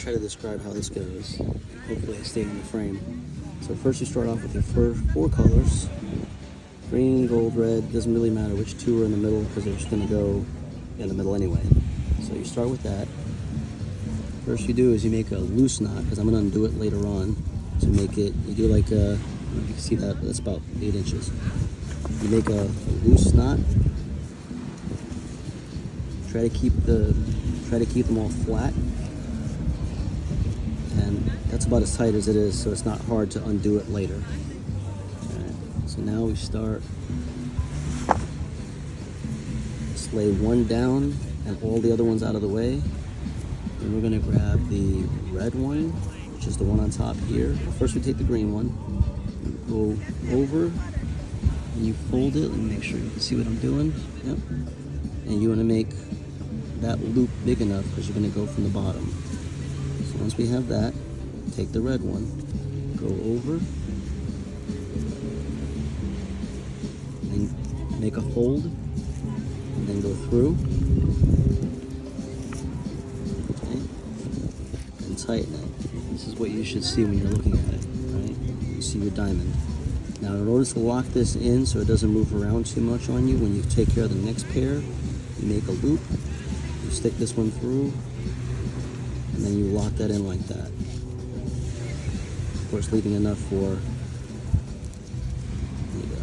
try to describe how this goes. Hopefully I stay in the frame. So first you start off with your four colors. Green, gold, red, doesn't really matter which two are in the middle because they're just going to go in the middle anyway. So you start with that. First you do is you make a loose knot, because I'm going to undo it later on to make it, you do like a, you can see that's about 8 inches. You make a loose knot. Try to keep them all flat, and that's about as tight as it is, so it's not hard to undo it later. Alright, so now we start. Just lay one down and all the other ones out of the way. Then we're going to grab the red one, which is the one on top here. First we take the green one, go over, and you fold it. Let me make sure you can see what I'm doing. Yep. And you want to make that loop big enough because you're going to go from the bottom. So once we have that, take the red one, go over, and make a fold, and then go through. Tighten it. This is what you should see when you're looking at it, right? You see your diamond. Now in order to lock this in so it doesn't move around too much on you, when you take care of the next pair, you make a loop, you stick this one through, and then you lock that in like that. Of course, leaving enough for, there you go.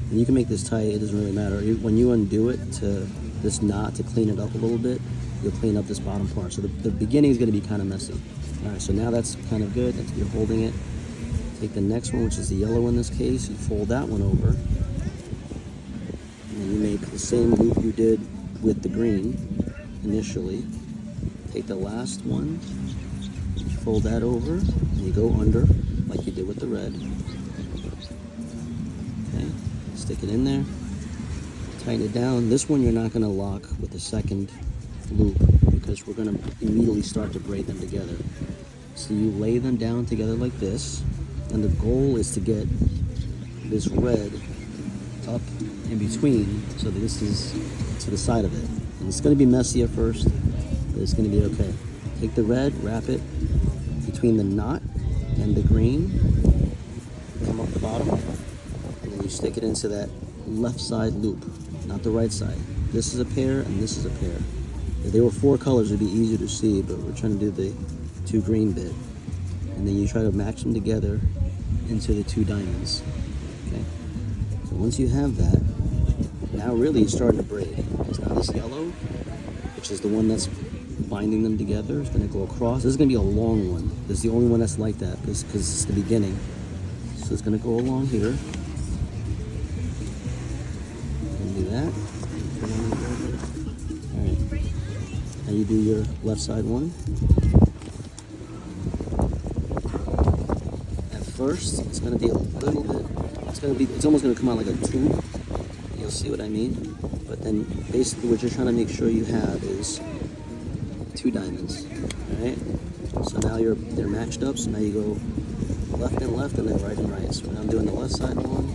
And you can make this tight, it doesn't really matter. When you undo it to this knot to clean it up a little bit, you'll clean up this bottom part. So the beginning is going to be kind of messy. All right, so now that's kind of good. You're holding it. Take the next one, which is the yellow in this case. You fold that one over. And then you make the same loop you did with the green initially. Take the last one, you fold that over, and you go under like you did with the red. Okay, stick it in there. Tighten it down. This one you're not going to lock with the second loop because we're going to immediately start to braid them together. So you lay them down together like this, and the goal is to get this red up in between so that this is to the side of it. And it's going to be messy at first, but it's going to be okay. Take the red, wrap it between the knot and the green, come up the bottom, and then you stick it into that left side loop, not the right side. This is a pair and this is a pair. If there were 4 colors, it'd be easier to see, but we're trying to do the 2 green bit. And then you try to match them together into the 2 diamonds. Okay? So once you have that, now really you're starting to braid. Because now this yellow, which is the one that's binding them together, is going to go across. This is going to be a long one. This is the only one that's like that because it's the beginning. So it's going to go along here. And do that. Alright. Now you do your left side one. At first, it's going to be a little bit, it's almost going to come out like a tube. You'll see what I mean. But then basically what you're trying to make sure you have is 2 diamonds. Alright? So now they're matched up, so now you go left and then right and right. So now I'm doing the left side one.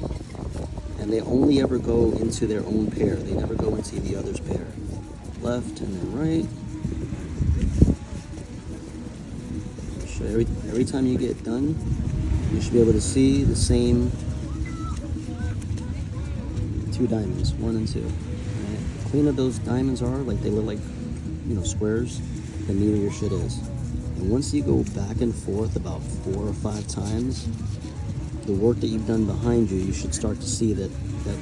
And they only ever go into their own pair. They never go into the other's pair. Left and then right. So every time you get done, you should be able to see the same 2 diamonds, 1 and 2. Right? The cleaner those diamonds are, like they look like, squares, the neater your shit is. And once you go back and forth about 4 or 5 times, the work that you've done behind you, you should start to see that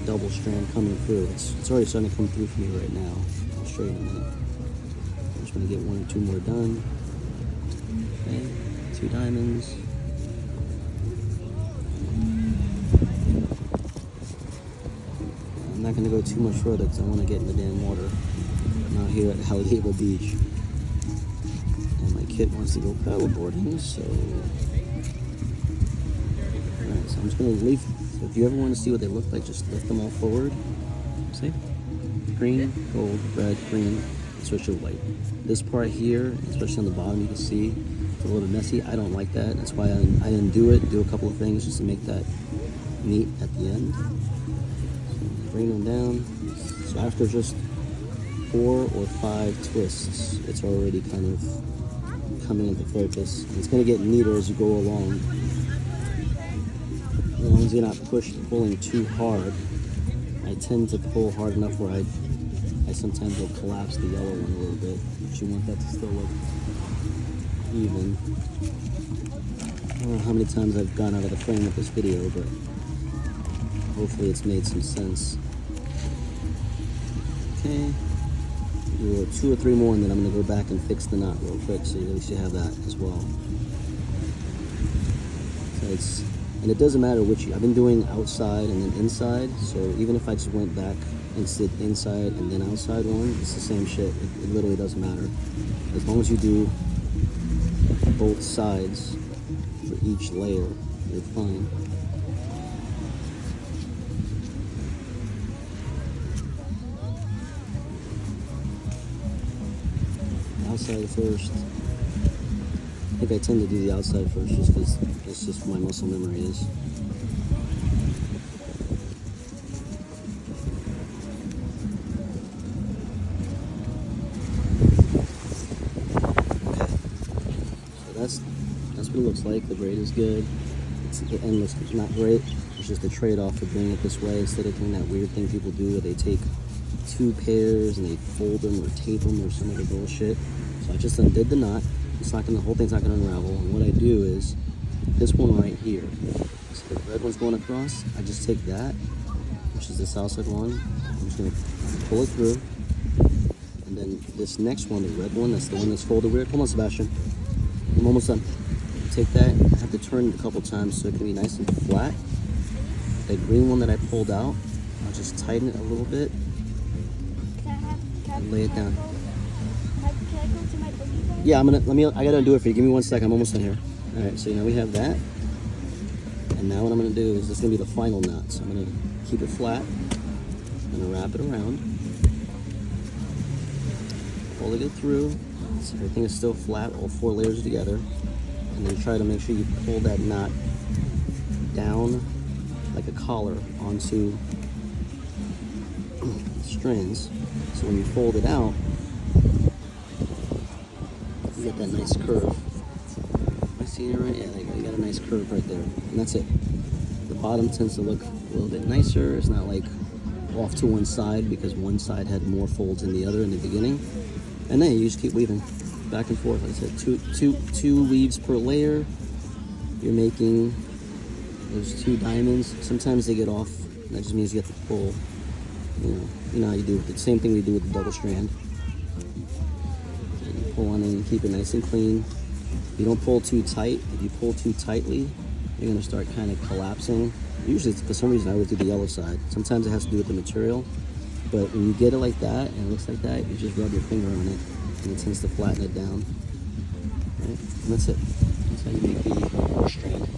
double strand coming through. It's already starting to come through for me right now. I'll show you in a minute. I'm just going to get 1 or 2 more done. Okay, 2 diamonds. I'm not going to go too much further because I want to get in the damn water. I'm out here at Hawaiian Beach. And my kid wants to go paddleboarding, so... Alright, so I'm just going to leave. So if you ever want to see what they look like, just lift them all forward. See? Green, gold, red, green, switch to white. This part here, especially on the bottom, you can see it's a little bit messy. I don't like that. That's why I undo it, do a couple of things just to make that neat at the end. So bring them down. So after just 4 or 5 twists, it's already kind of coming into focus. And it's going to get neater as you go along. As long as you're not pulling too hard. I tend to pull hard enough where I sometimes will collapse the yellow one a little bit, but you want that to still look even. I don't know how many times I've gone out of the frame with this video, but hopefully it's made some sense. Okay, do 2 or 3 more, and then I'm going to go back and fix the knot real quick, so at least you have that as well. So and it doesn't matter which, I've been doing outside and then inside, so even if I just went back and did inside and then outside one, it's the same shit. It literally doesn't matter. As long as you do both sides for each layer, you're fine. Outside first. I think I tend to do the outside first just because that's just my muscle memory is. Okay. So that's what it looks like. The braid is good. The end looks not great. It's just a trade-off for doing it this way instead of doing that weird thing people do where they take 2 pairs and they fold them or tape them or some other bullshit. So I just undid the knot. The whole thing's not gonna unravel. And what I do is this one right here. So the red one's going across. I just take that, which is the south side one. I'm just gonna pull it through. And then this next one, the red one, that's the one that's folded weird. Hold on, Sebastian. I'm almost done. Take that. I have to turn it a couple times so it can be nice and flat. The green one that I pulled out, I'll just tighten it a little bit and lay it down. Can I go to my boogie board? Yeah, I gotta do it for you. Give me 1 second. I'm almost done here. All right, so now we have that. And now what I'm gonna do is this is gonna be the final knot. So I'm gonna keep it flat. I'm gonna wrap it around. Pull it through. So everything is still flat, all 4 layers together. And then try to make sure you pull that knot down like a collar onto the strings. So when you fold it out, you get that nice curve. Am I seeing it right? Yeah, there you go. You got a nice curve right there. And that's it. The bottom tends to look a little bit nicer. It's not like off to one side because one side had more folds than the other in the beginning. And then you just keep weaving back and forth. Like I said, two weaves per layer. You're making those 2 diamonds. Sometimes they get off. That just means you have to pull. You know how you do the same thing we do with the double strand. You pull on it and keep it nice and clean. You don't pull too tight. If you pull too tightly, you're gonna start kind of collapsing. Usually, for some reason, I would do the yellow side. Sometimes it has to do with the material. But when you get it like that and it looks like that, you just rub your finger on it and it tends to flatten it down. Right? And that's it. That's how you make the strand.